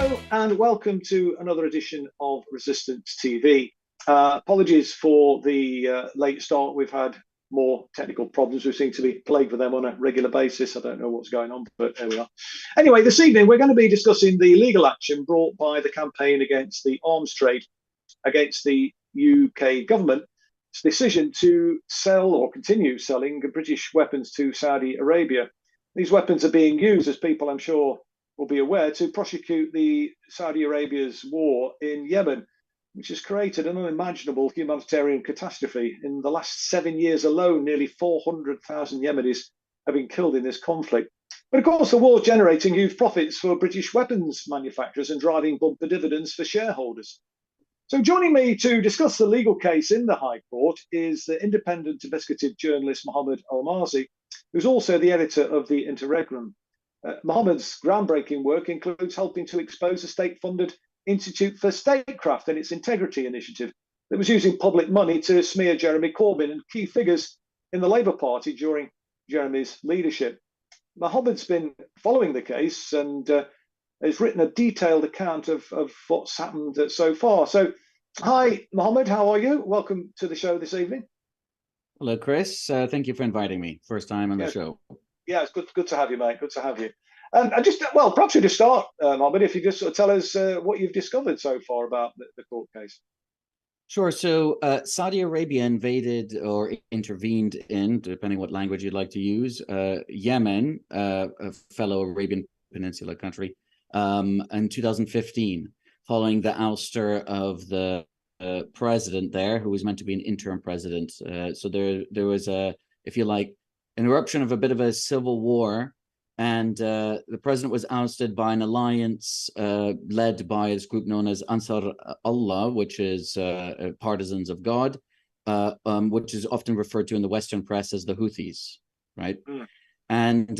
Hello and welcome to another edition of Resistance TV. Apologies for the late start. We've had more technical problems. We seem to be plagued with them on a regular basis. I don't know what's going on, but there we are. Anyway, this evening we're going to be discussing the legal action brought by the campaign against the arms trade against the UK government's decision to sell or continue selling British weapons to Saudi Arabia. These weapons are being used, as people I'm sure will be aware, to prosecute the Saudi Arabia's war in Yemen, which has created an unimaginable humanitarian catastrophe. In the last 7 years alone, nearly 400,000 Yemenis have been killed in this conflict. But of course, the war is generating huge profits for British weapons manufacturers and driving bumper dividends for shareholders. So joining me to discuss the legal case in the High Court is the independent investigative journalist Mohamed Elmaazi, who's also the editor of the Interregnum. Mohamed's groundbreaking work includes helping to expose a state-funded Institute for Statecraft and its Integrity initiative that was using public money to smear Jeremy Corbyn and key figures in the Labour Party during Jeremy's leadership. Mohamed's been following the case and has written a detailed account of what's happened so far. So, hi, Mohamed, how are you? Welcome to the show this evening. Hello, Chris. Thank you for inviting me. First time on the show. Yeah, it's good to have you, mate. Good to have you. And perhaps we just start, Mohamed, if you just sort of tell us what you've discovered so far about the court case. Sure. So Saudi Arabia invaded or intervened in, depending what language you'd like to use, Yemen, a fellow Arabian Peninsula country, in 2015, following the ouster of the president there, who was meant to be an interim president. So there was if you like, an eruption of a bit of a civil war, and the president was ousted by an alliance led by this group known as Ansar Allah, which is partisans of God, which is often referred to in the Western press as the Houthis, right? And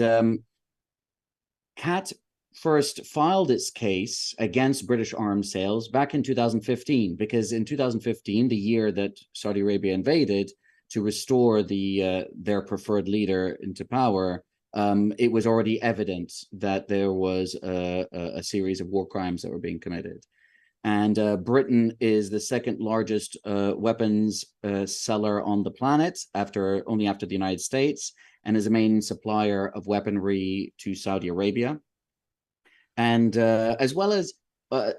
CAT first filed its case against British arms sales back in 2015, because in 2015, the year that Saudi Arabia invaded to restore their preferred leader into power, it was already evident that there was a series of war crimes that were being committed. And Britain is the second largest weapons seller on the planet, only after the United States, and is a main supplier of weaponry to Saudi Arabia, and as well as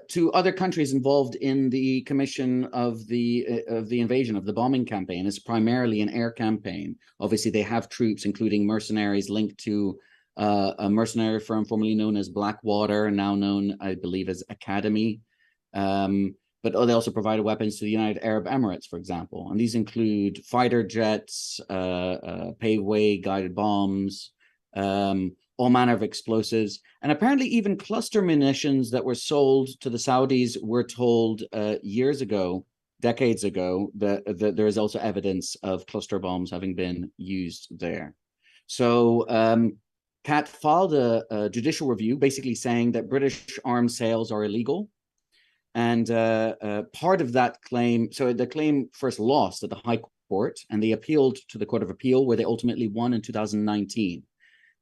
to other countries involved in the commission of the invasion, of the bombing campaign. It's primarily an air campaign. Obviously, they have troops, including mercenaries linked to a mercenary firm formerly known as Blackwater, now known, I believe, as Academy. But they also provided weapons to the United Arab Emirates, for example. And these include fighter jets, paveway guided bombs, all manner of explosives, and apparently even cluster munitions that were sold to the Saudis. We're told years ago, decades ago, that there is also evidence of cluster bombs having been used there. So CAT filed a judicial review basically saying that British arms sales are illegal. And part of that claim, so the claim first lost at the High Court, and they appealed to the Court of Appeal, where they ultimately won in 2019.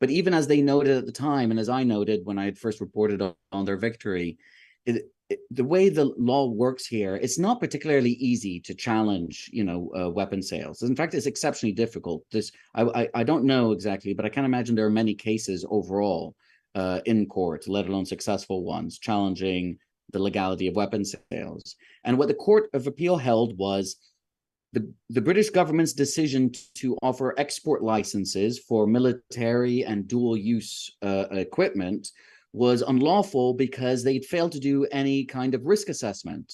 But even as they noted at the time, and as I noted when I had first reported on their victory, the way the law works here, it's not particularly easy to challenge, weapon sales. In fact, it's exceptionally difficult. I don't know exactly, but I can't imagine there are many cases overall in court, let alone successful ones, challenging the legality of weapon sales. And what the Court of Appeal held was the British government's decision to offer export licenses for military and dual-use equipment was unlawful because they'd failed to do any kind of risk assessment,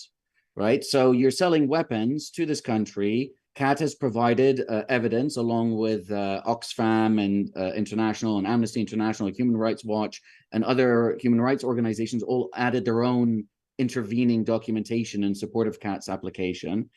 right? So you're selling weapons to this country. CAT has provided evidence, along with Oxfam and International and Amnesty International, Human Rights Watch, and other human rights organizations all added their own intervening documentation in support of CAT's application.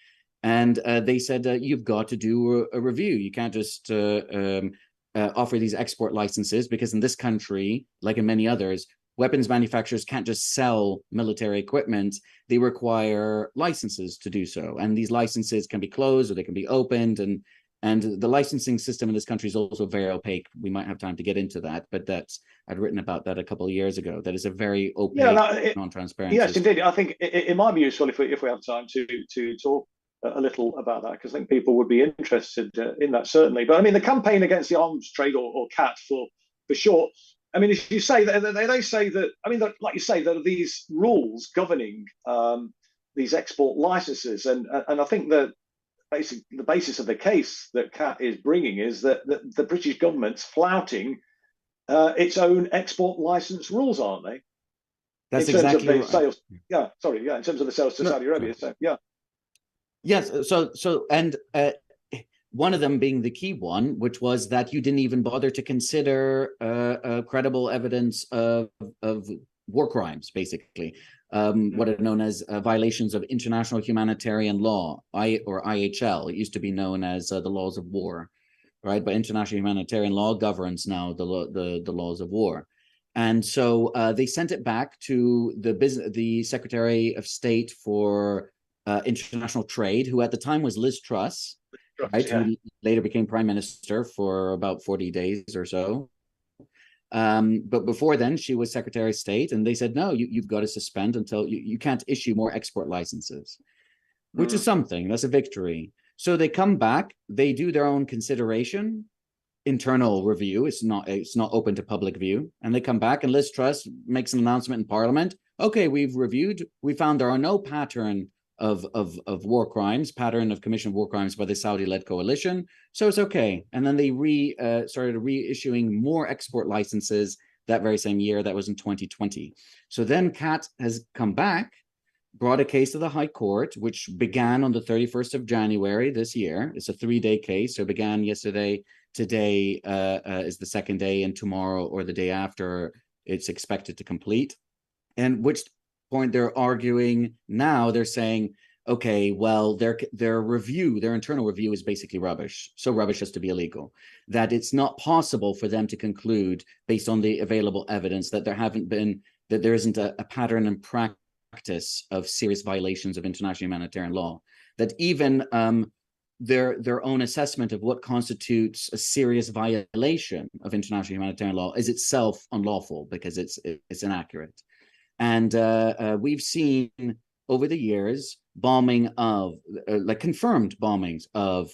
And they said, you've got to do a review. You can't just offer these export licenses, because in this country, like in many others, weapons manufacturers can't just sell military equipment. They require licenses to do so. And these licenses can be closed or they can be opened. And the licensing system in this country is also very opaque. We might have time to get into that, but I'd written about that a couple of years ago. That is a very opaque, non-transparent yes, system. indeed. I think it might be useful if we have time to talk a little about that, because I think people would be interested in that, certainly. But I mean, the campaign against the arms trade, or CAT for short. I mean, if you say that, they say that, I mean, like you say, there are these rules governing these export licenses, and I think that the basis of the case that CAT is bringing is that the British government's flouting its own export license rules, aren't they? That's in terms exactly of the right. sales, in terms of the sales to Saudi Arabia. So yes. So and one of them being the key one, which was that you didn't even bother to consider credible evidence of war crimes, basically. What are known as violations of international humanitarian law, or IHL. It used to be known as the laws of war, right? But international humanitarian law governs now the laws of war. And so they sent it back to the Secretary of State for International Trade, who at the time was Liz Truss, right? Yeah. Who later became Prime Minister for about 40 days or so. But before then, she was Secretary of State, and they said, no, you've got to suspend until you can't issue more export licenses, which is something. That's a victory. So they come back, they do their own consideration, internal review. It's not open to public view. And they come back, and Liz Truss makes an announcement in Parliament. Okay, we've reviewed. We found there are no pattern of war crimes, pattern of commission of war crimes by the Saudi-led coalition. So it's okay. And then they started reissuing more export licenses that very same year. That was in 2020. So then CAT has come back, brought a case to the High Court, which began on the 31st of January this year. It's a 3-day case. So it began yesterday. Today is the second day, and tomorrow or the day after, it's expected to complete. And which point they're arguing now, they're saying, okay, well, their internal review is basically rubbish, so rubbish as to be illegal, that it's not possible for them to conclude based on the available evidence that there isn't a pattern and practice of serious violations of international humanitarian law, that even their own assessment of what constitutes a serious violation of international humanitarian law is itself unlawful because it's inaccurate. And we've seen over the years bombing of confirmed bombings of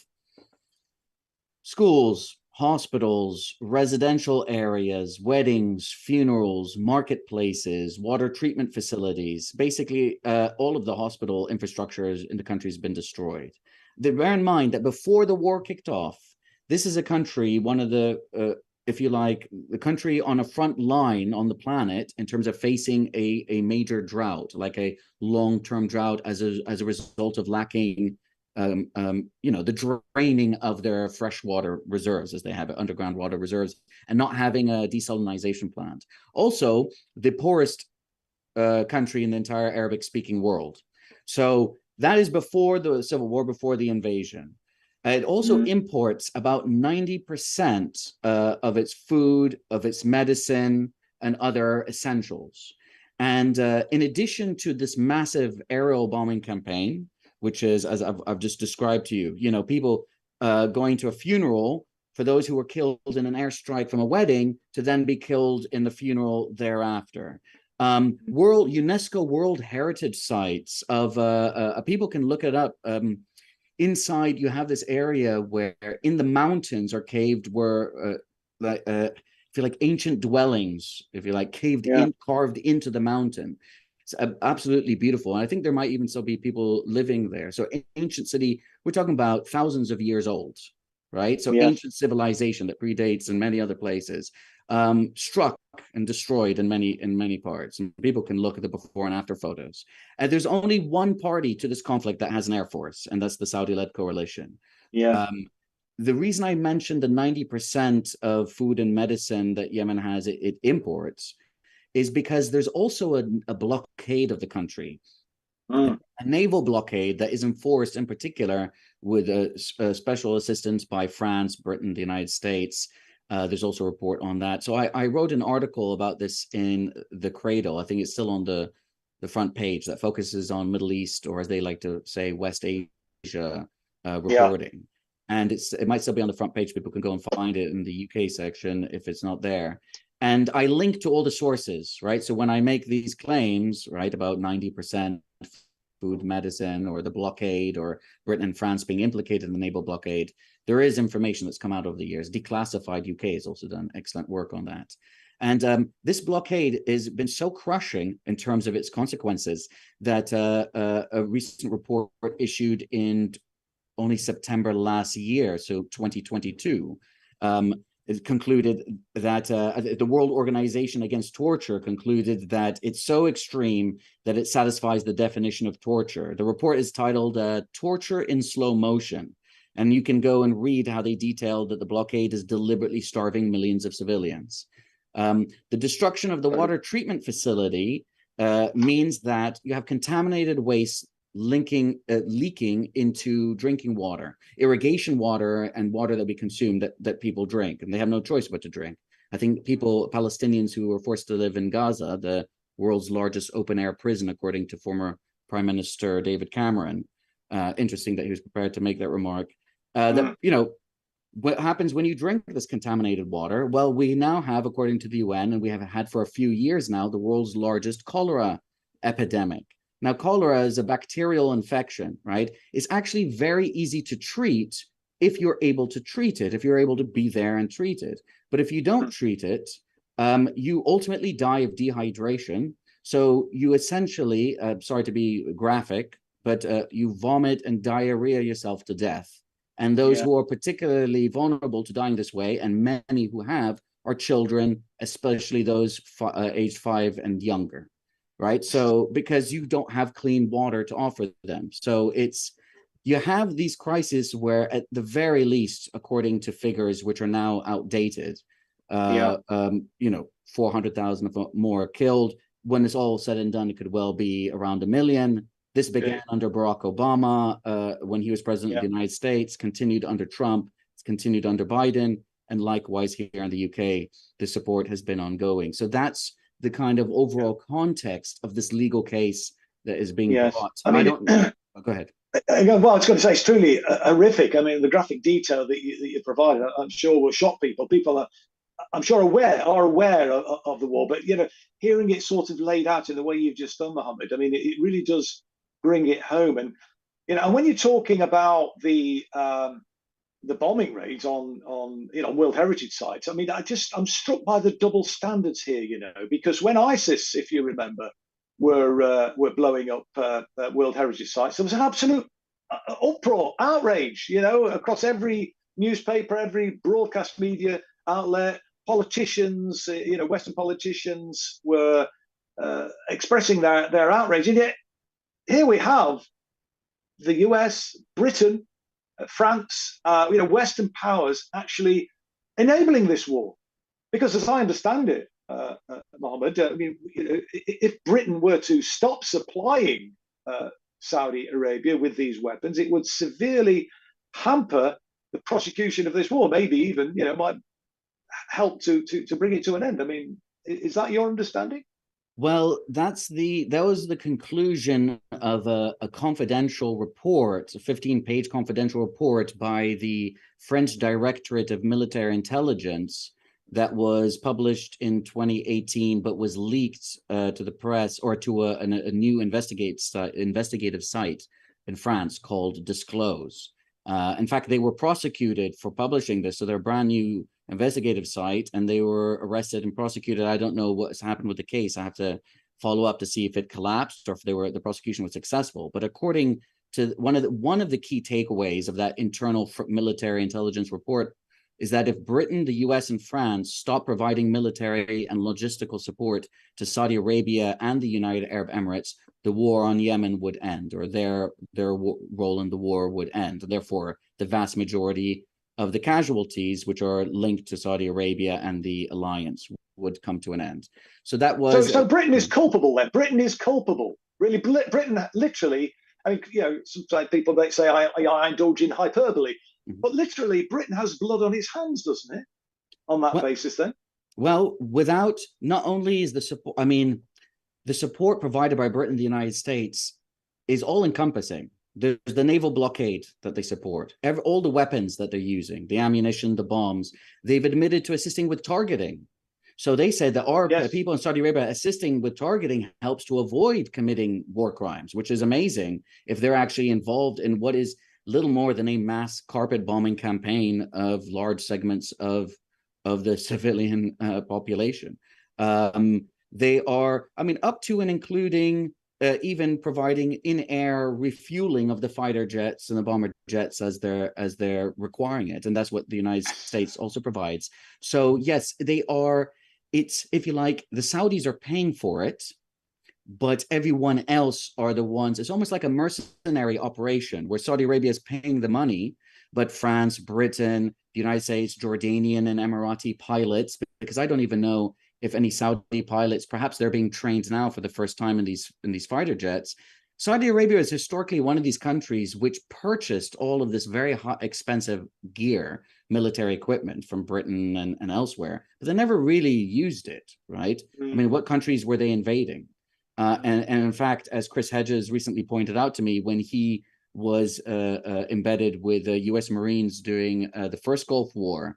schools, hospitals, residential areas, weddings, funerals, marketplaces, water treatment facilities. Basically, all of the hospital infrastructure in the country has been destroyed. Bear in mind that before the war kicked off, this is a country, one of the, if you like, the country on a front line on the planet in terms of facing a major drought, like a long-term drought as a result of lacking, the draining of their freshwater reserves, as they have underground water reserves, and not having a desalination plant. Also, the poorest country in the entire Arabic-speaking world. So that is before the civil war, before the invasion. It also imports about 90% of its food, of its medicine, and other essentials. And in addition to this massive aerial bombing campaign, which is, as I've just described to you, people going to a funeral for those who were killed in an airstrike from a wedding to then be killed in the funeral thereafter. UNESCO World Heritage Sites of people can look it up. Inside, you have this area where in the mountains are caved were if you like ancient dwellings, if you like carved into the mountain. It's absolutely beautiful. And I think there might even still be people living there. So ancient city, we're talking about thousands of years old, right? So ancient civilization that predates in many other places, struck and destroyed in many parts. And people can look at the before and after photos. And there's only one party to this conflict that has an air force, and that's the Saudi-led coalition. The reason I mentioned the 90% of food and medicine that Yemen has, it imports, is because there's also a blockade of the country, a naval blockade that is enforced in particular with special assistance by France, Britain, the United States. There's also a report on that. So I wrote an article about this in The Cradle. I think it's still on the front page, that focuses on Middle East, or as they like to say, West Asia reporting. and it might still be on the front page. People can go and find it in the UK section if it's not there. And I link to all the sources, right? So when I make these claims, right, about 90% food, medicine, or the blockade, or Britain and France being implicated in the naval blockade, there is information that's come out over the years. Declassified UK has also done excellent work on that. And this blockade has been so crushing in terms of its consequences that a recent report issued in only September last year, so 2022, it concluded that the World Organization Against Torture concluded that it's so extreme that it satisfies the definition of torture. The report is titled Torture in Slow Motion. And you can go and read how they detailed that the blockade is deliberately starving millions of civilians. The destruction of the water treatment facility means that you have contaminated waste leaking into drinking water, irrigation water, and water that we consume that people drink, and they have no choice but to drink. I think Palestinians who were forced to live in Gaza, the world's largest open-air prison, according to former Prime Minister David Cameron. Interesting that he was prepared to make that remark. That, you know, what happens when you drink this contaminated water? Well, we now have, according to the UN, and we have had for a few years now, the world's largest cholera epidemic. Now, cholera is a bacterial infection, right? It's actually very easy to treat if you're able to treat it, if you're able to be there and treat it. But if you don't treat it, you ultimately die of dehydration. So you essentially, sorry to be graphic, but you vomit and diarrhea yourself to death. And those who are particularly vulnerable to dying this way, and many who have, are children, especially those aged 5 and younger, right? So because you don't have clean water to offer them. So you have these crises where, at the very least, according to figures which are now outdated, 400,000 more killed. When it's all said and done, it could well be around 1 million. This began under Barack Obama when he was president of the United States, continued under Trump, it's continued under Biden, and likewise here in the UK, the support has been ongoing. So that's the kind of overall context of this legal case that is being brought. I mean, go ahead. Well, I was going to say, it's truly horrific. I mean, the graphic detail that you provided, I'm sure will shock people. People are, I'm sure, are aware of the war, but, you know, hearing it sort of laid out in the way you've just done, Mohammed, I mean, it really does bring it home. And, you know, and when you're talking about the bombing raids on World Heritage sites, I mean, I'm struck by the double standards here, you know, because when ISIS, if you remember, were blowing up World Heritage sites, there was an absolute uproar, outrage, you know, across every newspaper, every broadcast media outlet. Politicians, Western politicians were expressing their outrage, and yet here we have the US, Britain, France, Western powers actually enabling this war. Because as I understand it, Mohammed, I mean, if Britain were to stop supplying Saudi Arabia with these weapons, it would severely hamper the prosecution of this war. Maybe even, might help to bring it to an end. I mean, is that your understanding? Well, that was the conclusion of a confidential report, a 15-page confidential report by the French Directorate of Military Intelligence that was published in 2018, but was leaked to the press or to a new investigative site in France called Disclose. In fact, they were prosecuted for publishing this, so they're a brand new investigative site, and they were arrested and prosecuted. I don't know what's happened with the case. I have to follow up to see if it collapsed or if the prosecution was successful. But according to one of the key takeaways of that internal military intelligence report is that if Britain, the US, and France stop providing military and logistical support to Saudi Arabia and the United Arab Emirates, the war on Yemen would end, or their role in the war would end. Therefore, the vast majority of the casualties, which are linked to Saudi Arabia and the alliance, would come to an end. So that was... So Britain is culpable then? Britain is culpable. Really, Britain literally, I mean, sometimes people might say I indulge in hyperbole, but literally Britain has blood on its hands, doesn't it? On that basis then? Well, without, not only is the support, I mean, the support provided by Britain and the United States is all-encompassing. There's the naval blockade that they support, all the weapons that they're using, the ammunition, the bombs. They've admitted to assisting with targeting. So they said that our people in Saudi Arabia assisting with targeting helps to avoid committing war crimes, which is amazing if they're actually involved in what is little more than a mass carpet bombing campaign of large segments of the civilian population. They are, I mean, up to and including even providing in-air refueling of the fighter jets and the bomber jets as they're requiring it, and that's what the United States also provides. So yes, they are. It's, if you like, the Saudis are paying for it, but everyone else are the ones. It's almost like a mercenary operation where Saudi Arabia is paying the money, but France, Britain, the United States, Jordanian, and Emirati pilots, because I don't even know if any Saudi pilots, perhaps they're being trained now for the first time in these fighter jets. Saudi Arabia is historically one of these countries which purchased all of this very expensive gear, military equipment from Britain and elsewhere, but they never really used it, right? I mean, what countries were they invading? And in fact, as Chris Hedges recently pointed out to me, when he was embedded with U.S. Marines during the first Gulf War,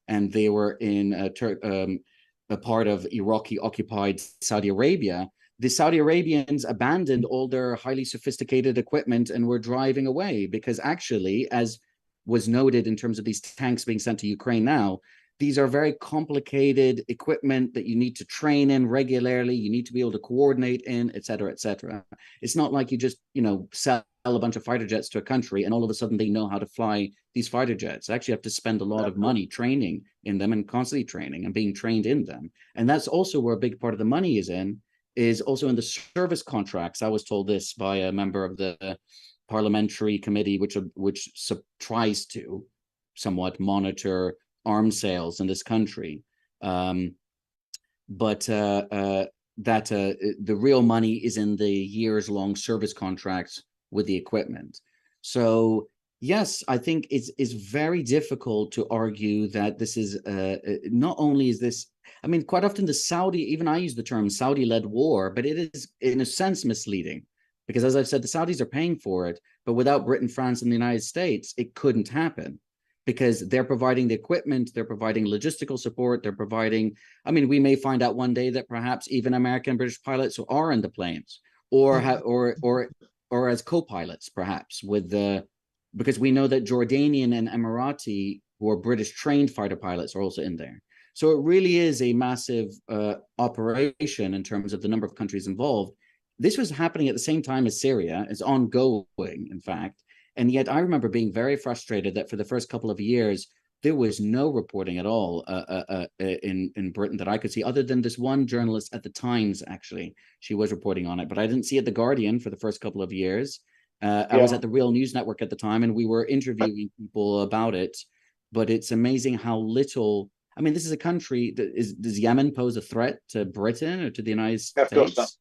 and they were in a part of Iraqi-occupied Saudi Arabia, the Saudi Arabians abandoned all their highly sophisticated equipment and were driving away because actually, as was noted in terms of these tanks being sent to Ukraine now, these are very complicated equipment that you need to train in regularly. You need to be able to coordinate in, et cetera, et cetera. It's not like you just, sell a bunch of fighter jets to a country and all of a sudden they know how to fly these fighter jets. Actually, you have to spend a lot of money training in them and constantly training and being trained in them. And that's also where a big part of the money is also in the service contracts. I was told this by a member of the parliamentary committee, which tries to somewhat monitor arms sales in this country. But the real money is in the years-long service contracts with the equipment. So yes, I think it's very difficult to argue that this is not only is this, I mean, quite often the Saudi, even I use the term Saudi-led war, but it is in a sense misleading because, as I've said, the Saudis are paying for it, but without Britain, France, and the United States, it couldn't happen because they're providing the equipment, they're providing logistical support, they're providing, I mean, we may find out one day that perhaps even American and British pilots are in the planes or as co-pilots, perhaps with because we know that Jordanian and Emirati, who are British trained fighter pilots, are also in there. So it really is a massive operation in terms of the number of countries involved. This was happening at the same time as Syria. It's ongoing, in fact. And yet I remember being very frustrated that for the first couple of years, there was no reporting at all in Britain that I could see, other than this one journalist at the Times, actually. She was reporting on it, but I didn't see it at The Guardian for the first couple of years. I was at the Real News Network at the time, and we were interviewing people about it. But it's amazing how little, I mean, this is a country that does Yemen pose a threat to Britain or to the United States? Of course not.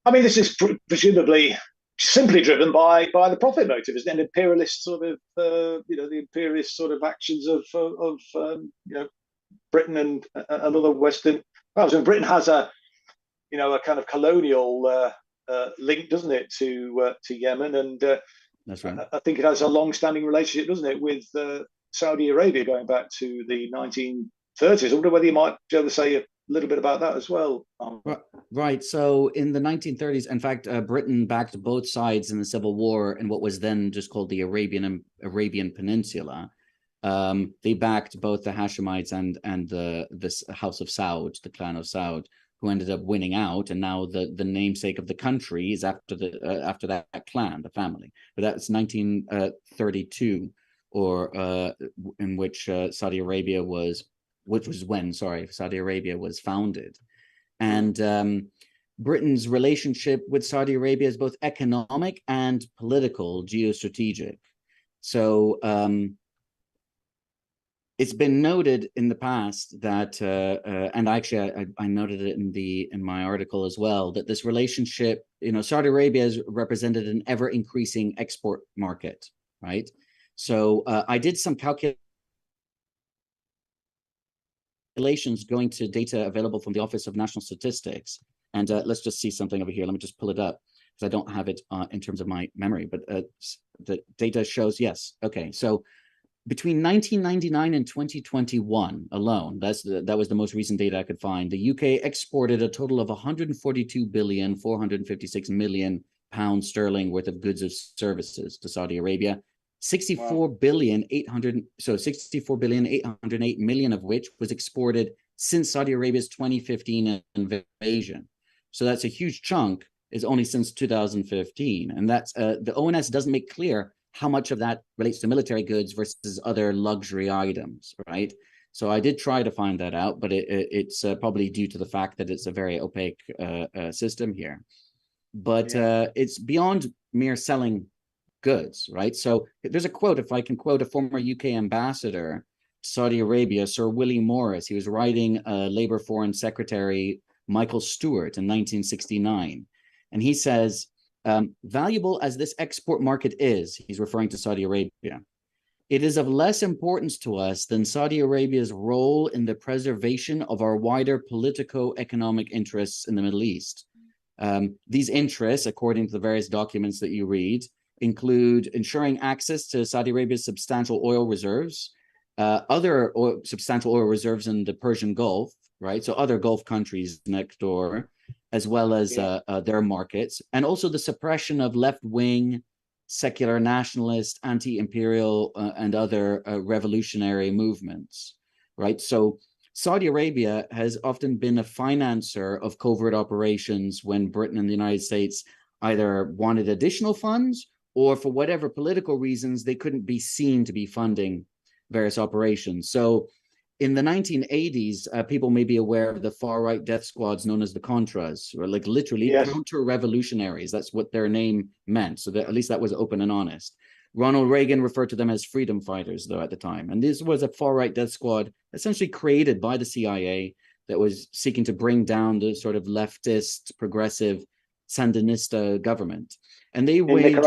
I mean, this is presumably simply driven by the profit motive, isn't it? An imperialist sort of, the imperialist sort of actions of Britain and other Western powers. And Britain has a kind of colonial link, doesn't it, to Yemen? And that's right. I think it has a long-standing relationship, doesn't it, with Saudi Arabia going back to the 1930s. I wonder whether you might be able to say a little bit about that as well. Right. So in the 1930s, in fact, Britain backed both sides in the Civil War in what was then just called the Arabian Peninsula. They backed both the Hashemites and this House of Saud, the clan of Saud, who ended up winning out. And now the namesake of the country is after that clan, the family. But that's 1932, or in which Saudi Arabia was. Which was when, Saudi Arabia was founded. And Britain's relationship with Saudi Arabia is both economic and political, geostrategic. So it's been noted in the past that, and actually I noted it in my article as well, that this relationship, Saudi Arabia has represented an ever increasing export market, right? So I did some calculations going to data available from the Office of National Statistics. And let's just see something over here. Let me just pull it up. because I don't have it in terms of my memory, but the data shows yes. Okay, so between 1999 and 2021 alone, that was the most recent data I could find, the UK exported a total of 142,456,000,000 pounds sterling worth of goods or services to Saudi Arabia. 64,808,000,000 of which was exported since Saudi Arabia's 2015 invasion. So that's a huge chunk, is only since 2015. And that's the ONS doesn't make clear how much of that relates to military goods versus other luxury items, right? So I did try to find that out, but it's probably due to the fact that it's a very opaque system here. But it's beyond mere selling goods, right? So there's a quote, if I can quote a former UK ambassador to Saudi Arabia, Sir Willie Morris. He was writing Labour Foreign Secretary Michael Stewart in 1969. And he says, valuable as this export market is, he's referring to Saudi Arabia, it is of less importance to us than Saudi Arabia's role in the preservation of our wider politico-economic interests in the Middle East. These interests, according to the various documents that you read, include ensuring access to Saudi Arabia's substantial oil reserves, substantial oil reserves in the Persian Gulf, right? So other Gulf countries next door, as well as their markets, and also the suppression of left-wing, secular nationalist, anti-imperial, and other revolutionary movements, right? So Saudi Arabia has often been a financer of covert operations when Britain and the United States either wanted additional funds or for whatever political reasons, they couldn't be seen to be funding various operations. So in the 1980s, people may be aware of the far-right death squads known as the Contras, or like literally counter-revolutionaries. That's what their name meant. So that, at least that was open and honest. Ronald Reagan referred to them as freedom fighters, though, at the time. And this was a far-right death squad essentially created by the CIA that was seeking to bring down the sort of leftist, progressive Sandinista government. And they waged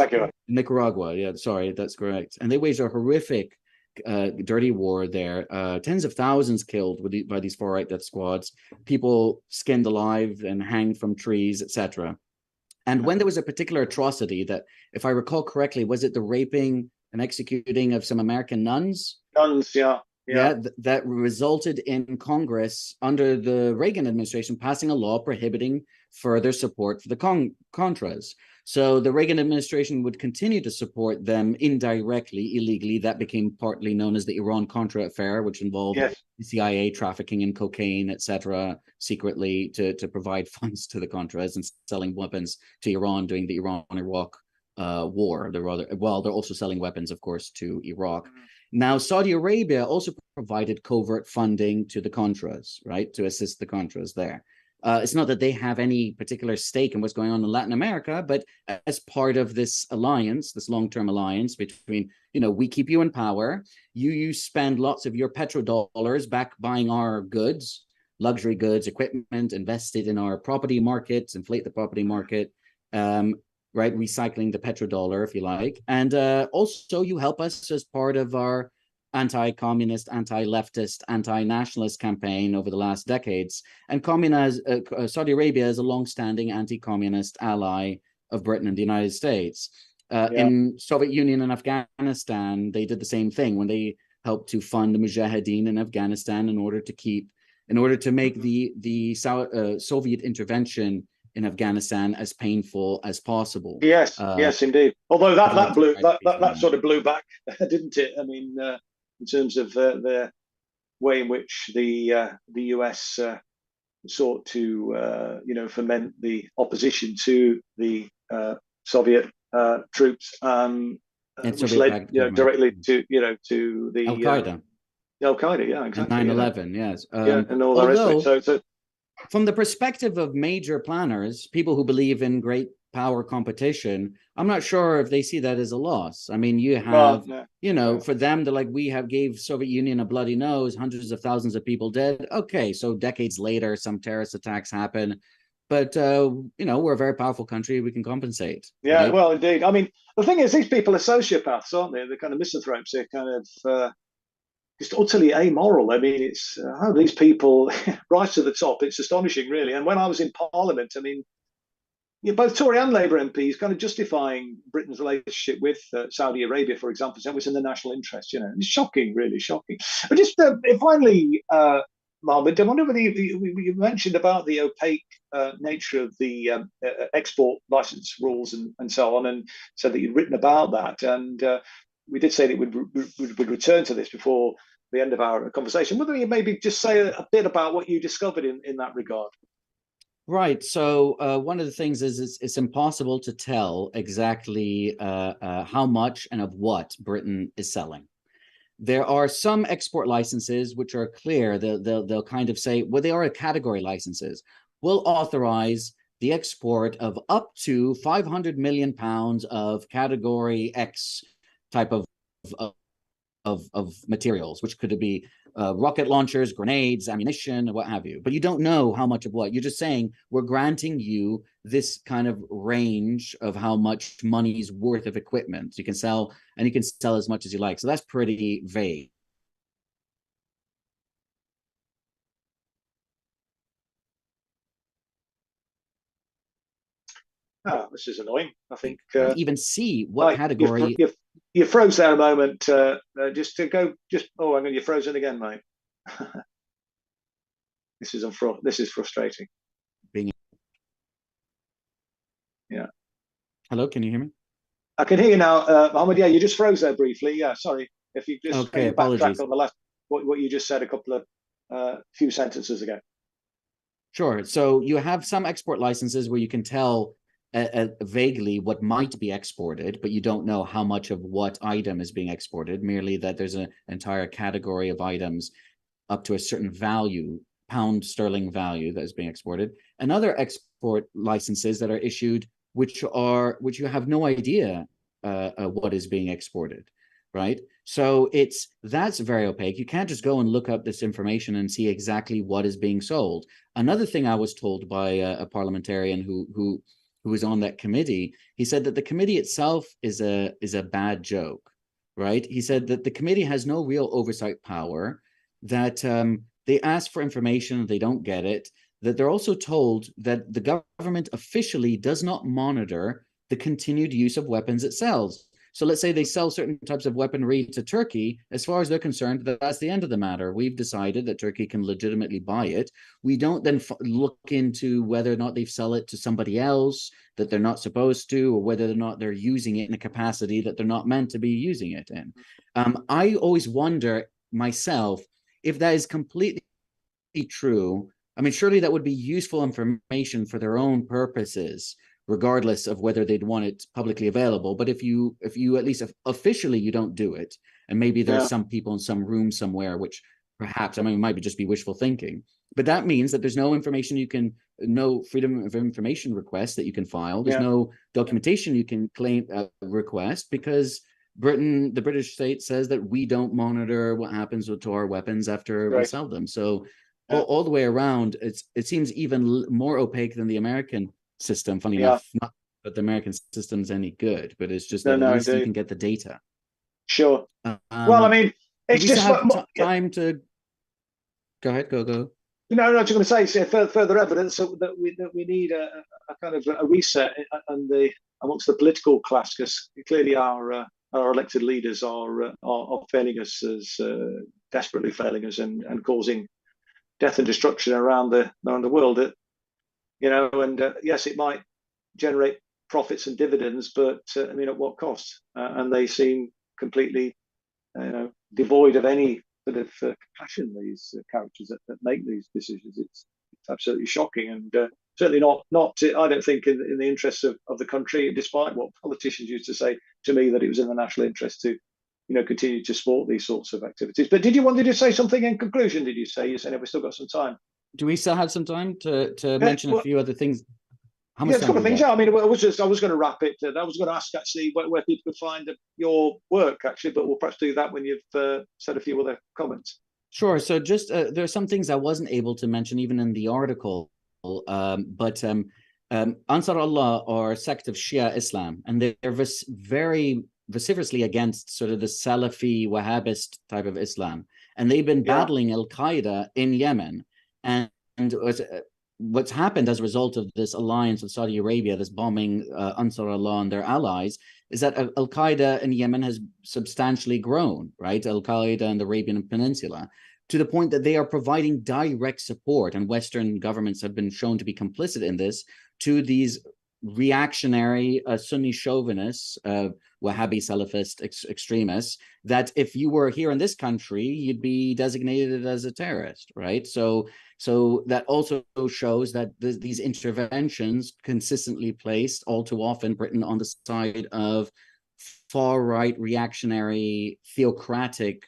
Nicaragua, yeah, sorry, that's correct. And they waged a horrific, dirty war there. Tens of thousands killed by these far-right death squads, people skinned alive and hanged from trees, etc. And when there was a particular atrocity that, if I recall correctly, was it the raping and executing of some American nuns? Nuns, that resulted in Congress under the Reagan administration passing a law prohibiting further support for the Contras. So the Reagan administration would continue to support them indirectly, illegally. That became partly known as the Iran-Contra affair, which involved the CIA trafficking in cocaine, etc., secretly to provide funds to the Contras and selling weapons to Iran during the Iran-Iraq war. They're also selling weapons, of course, to Iraq. Now, Saudi Arabia also provided covert funding to the Contras, right, to assist the Contras there. It's not that they have any particular stake in what's going on in Latin America, but as part of this alliance, this long-term alliance between, we keep you in power, you spend lots of your petrodollars back buying our goods, luxury goods, equipment, invested in our property markets, inflate the property market, right, recycling the petrodollar, if you like. And also you help us as part of our anti-communist, anti-leftist, anti-nationalist campaign over the last decades. And Saudi Arabia is a long-standing anti-communist ally of Britain and the United States. In Soviet Union and Afghanistan, they did the same thing when they helped to fund the Mujahideen in Afghanistan in order to make the Soviet intervention in Afghanistan as painful as possible. Yes, indeed. Although that sort of blew back, didn't it? I mean, in terms of the way in which the US sought to foment the opposition to the Soviet troops, which led directly to the Al-Qaeda. Al-Qaeda, yeah, exactly. And 9/11, yes. And all the rest of it. So from the perspective of major planners, people who believe in great power competition, I'm not sure if they see that as a loss. I mean, you have, for them, they're like, gave Soviet Union a bloody nose, hundreds of thousands of people dead. Okay, so decades later, some terrorist attacks happen. But, we're a very powerful country. We can compensate. Yeah, right? Well, indeed. I mean, the thing is, these people are sociopaths, aren't they? They're kind of misanthropes. They're kind of just utterly amoral. I mean, it's how these people rise to the top. It's astonishing, really. And when I was in Parliament, I mean, both Tory and Labour MPs kind of justifying Britain's relationship with Saudi Arabia, for example, saying it was in the national interest. It's shocking, really shocking. But just finally, Mohammed, I wonder whether you mentioned about the opaque nature of the export license rules and so on, and said that you'd written about that. And we did say that we'd return to this before the end of our conversation. Whether you maybe just say a bit about what you discovered in that regard. Right. So one of the things is it's impossible to tell exactly how much and of what Britain is selling. There are some export licenses which are clear. They'll kind of say, well, they are category licenses. We'll authorize the export of up to £500 million of category X type of materials, which could be rocket launchers, grenades, ammunition, what have you. But you don't know how much of what. You're just saying we're granting you this kind of range of how much money's worth of equipment you can sell, and you can sell as much as you like. So that's pretty vague. This is annoying. I think even see what category. You froze there a moment. Just to go. Oh, hang on. You're frozen again, mate. This is frustrating. Yeah. Hello, can you hear me? I can hear you now, Mohammed. Yeah, you just froze there briefly. Yeah, sorry. If you just backtrack on the last what you just said a couple of few sentences ago. Sure. So you have some export licenses where you can tell vaguely what might be exported, but you don't know how much of what item is being exported, merely that there's an entire category of items up to a certain value, pound sterling value, that is being exported. And other export licenses that are issued, which you have no idea what is being exported, right? So that's very opaque. You can't just go and look up this information and see exactly what is being sold. Another thing I was told by a parliamentarian who was on that committee, he said that the committee itself is a bad joke, right? He said that the committee has no real oversight power, that they ask for information, they don't get it, that they're also told that the government officially does not monitor the continued use of weapons it sells. So let's say they sell certain types of weaponry to Turkey. As far as they're concerned, that's the end of the matter. We've decided that Turkey can legitimately buy it. We don't then look into whether or not they sell it to somebody else that they're not supposed to, or whether or not they're using it in a capacity that they're not meant to be using it in. I always wonder myself if that is completely true. I mean, surely that would be useful information for their own purposes, regardless of whether they'd want it publicly available. But if you at least officially you don't do it, and maybe there's some people in some room somewhere, which perhaps, I mean, it might just be wishful thinking, but that means that there's no information no freedom of information request that you can file. There's no documentation you can claim request, because the British state says that we don't monitor what happens to our weapons after we sell them. So all the way around, it seems even more opaque than the American system. Funny enough, not that the American system's any good, but it's just that at least you can get the data. Sure. Well, I mean, it's just time to go ahead. Go. No, I'm just going to say further evidence that we need a kind of a reset amongst the political class, because clearly our elected leaders are failing us, as desperately failing us, and causing death and destruction around the world. And yes, it might generate profits and dividends, but I mean, at what cost? And they seem completely, devoid of any sort of compassion. These characters that make these decisions, it's absolutely shocking, and certainly not. I don't think in the interests of the country, despite what politicians used to say to me, that it was in the national interest to, continue to support these sorts of activities. But did you want to say something in conclusion? Did you say we've still got some time? Do we still have some time to mention a few other things? How much a couple of things. I mean, I was going to wrap it. I was going to ask actually where people could find your work actually, but we'll perhaps do that when you've said a few other comments. Sure. So just there are some things I wasn't able to mention even in the article, but Ansar Allah are a sect of Shia Islam, and they're very vociferously against sort of the Salafi Wahhabist type of Islam, and they've been battling Al Qaeda in Yemen, and what's happened as a result of this alliance with Saudi Arabia, this bombing Ansar Allah and their allies, is that Al-Qaeda in Yemen has substantially grown, right? Al-Qaeda in the Arabian Peninsula, to the point that they are providing direct support, and Western governments have been shown to be complicit in this, to these reactionary Sunni chauvinists, Wahhabi Salafist extremists, that if you were here in this country, you'd be designated as a terrorist, right? So that also shows that these interventions consistently placed, all too often, Britain on the side of far-right reactionary theocratic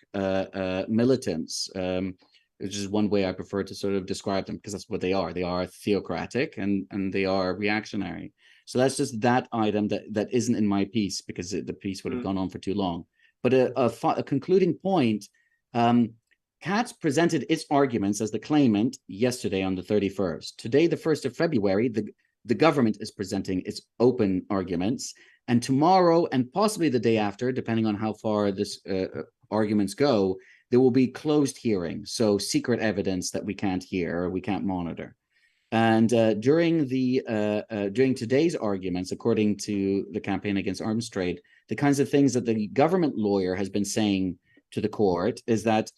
militants, which is one way I prefer to sort of describe them, because that's what they are. They are theocratic and they are reactionary. So that's just that item that isn't in my piece, because the piece would have gone on for too long. But a concluding point, Katz presented its arguments as the claimant yesterday on the 31st. Today, the 1st of February, the government is presenting its open arguments. And tomorrow, and possibly the day after, depending on how far this arguments go, there will be closed hearings, so secret evidence that we can't hear or we can't monitor. And during today's arguments, according to the Campaign Against Arms Trade, the kinds of things that the government lawyer has been saying to the court is that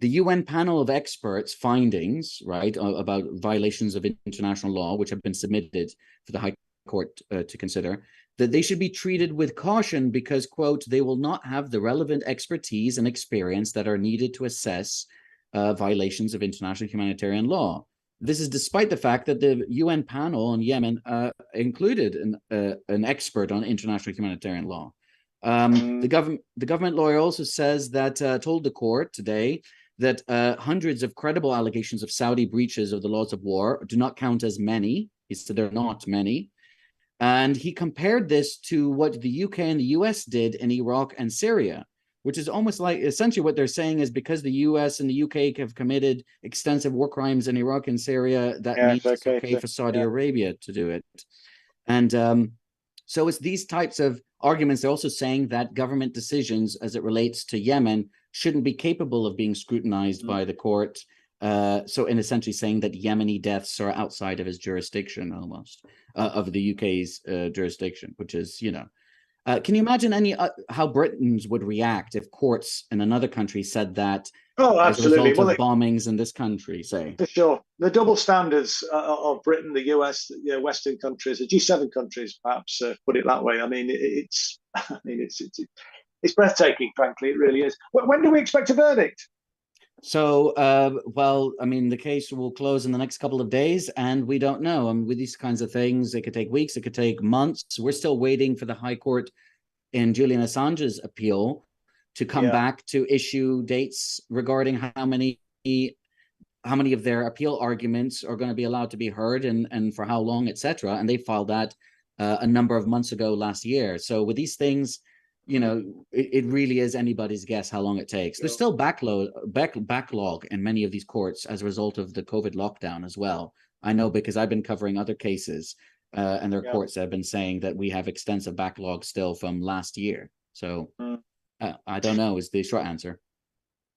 the UN panel of experts' findings, right, about violations of international law, which have been submitted for the High Court to consider, that they should be treated with caution because, quote, they will not have the relevant expertise and experience that are needed to assess violations of international humanitarian law. This is despite the fact that the UN panel on Yemen included an expert on international humanitarian law. The government lawyer also says that, told the court today that hundreds of credible allegations of Saudi breaches of the laws of war do not count as many. He said there are not many. And he compared this to what the UK and the US did in Iraq and Syria, which is almost like essentially what they're saying is because the US and the UK have committed extensive war crimes in Iraq and Syria, that means it's okay for Saudi Arabia to do it. And so it's these types of arguments. They're also saying that government decisions as it relates to Yemen shouldn't be capable of being scrutinized by the court. So in essentially saying that Yemeni deaths are outside of his jurisdiction almost, of the UK's jurisdiction, which is, you know, can you imagine how Britons would react if courts in another country said that as a result of bombings in this country, say? For sure. The double standards of Britain, the US, Western countries, the G7 countries, perhaps, put it that way. I mean, it's breathtaking, frankly, it really is. When do we expect a verdict? So, well, I mean, the case will close in the next couple of days, and we don't know. I mean, with these kinds of things, it could take weeks, it could take months. We're still waiting for the High Court in Julian Assange's appeal to come back to issue dates regarding how many of their appeal arguments are going to be allowed to be heard and for how long, etc. And they filed that a number of months ago last year. So with these things, you know, it really is anybody's guess how long it takes. There's still backlog in many of these courts as a result of the COVID lockdown as well. I know because I've been covering other cases and their courts have been saying that we have extensive backlog still from last year. So I don't know is the short answer.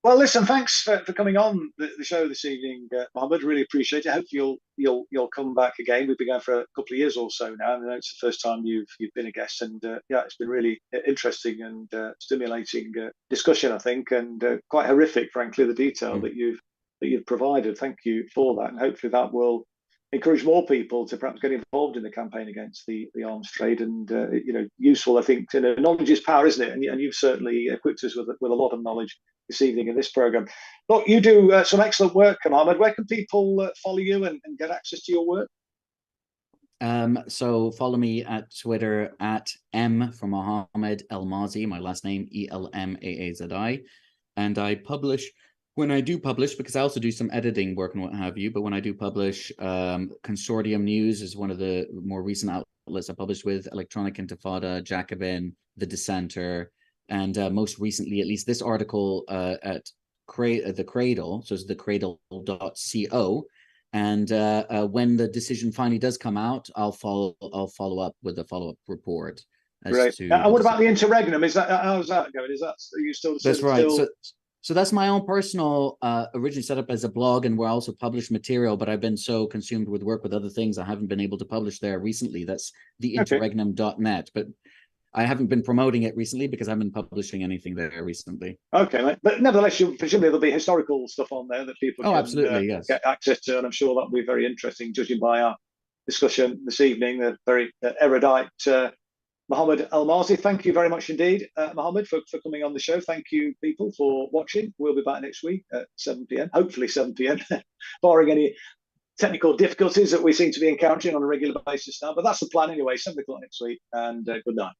Well, listen, thanks for coming on the show this evening, Mohamed. Really appreciate it. Hopefully you'll come back again. We've been going for a couple of years or so now, and I know it's the first time you've been a guest. And it's been really interesting and stimulating discussion, I think, and quite horrific, frankly, the detail that you've provided. Thank you for that, and hopefully that will encourage more people to perhaps get involved in the campaign against the arms trade. And useful, I think. Knowledge is power, isn't it? And you've certainly equipped us with a lot of knowledge this evening in this program. Look, you do some excellent work, Mohamed. Where can people follow you and get access to your work? So follow me at Twitter at M for Mohamed Elmaazi, my last name Elmaazi, and I publish when I do publish, because I also do some editing work and what have you. But when I do publish, Consortium News is one of the more recent outlets I published with, Electronic Intifada, Jacobin, TheDissenter. And most recently, at least this article at the Cradle, so it's thecradle.co. And when the decision finally does come out, I'll follow up with a follow-up report. Great. And what about the interregnum? How's that going? Are you still? That's right. So that's my own personal, originally set up as a blog, and where I also publish material, but I've been so consumed with work with other things, I haven't been able to publish there recently. That's theinterregnum.net, but I haven't been promoting it recently because I haven't been publishing anything there recently. Okay, mate. But nevertheless, presumably there'll be historical stuff on there that people Oh, can absolutely, yes. get access to, and I'm sure that'll be very interesting, judging by our discussion this evening. The very erudite Mohamed Elmaazi. Thank you very much indeed, Mohamed, for coming on the show. Thank you, people, for watching. We'll be back next week at 7 p.m., hopefully 7 p.m., barring any technical difficulties that we seem to be encountering on a regular basis now. But that's the plan anyway, 7 o'clock next week, and good night.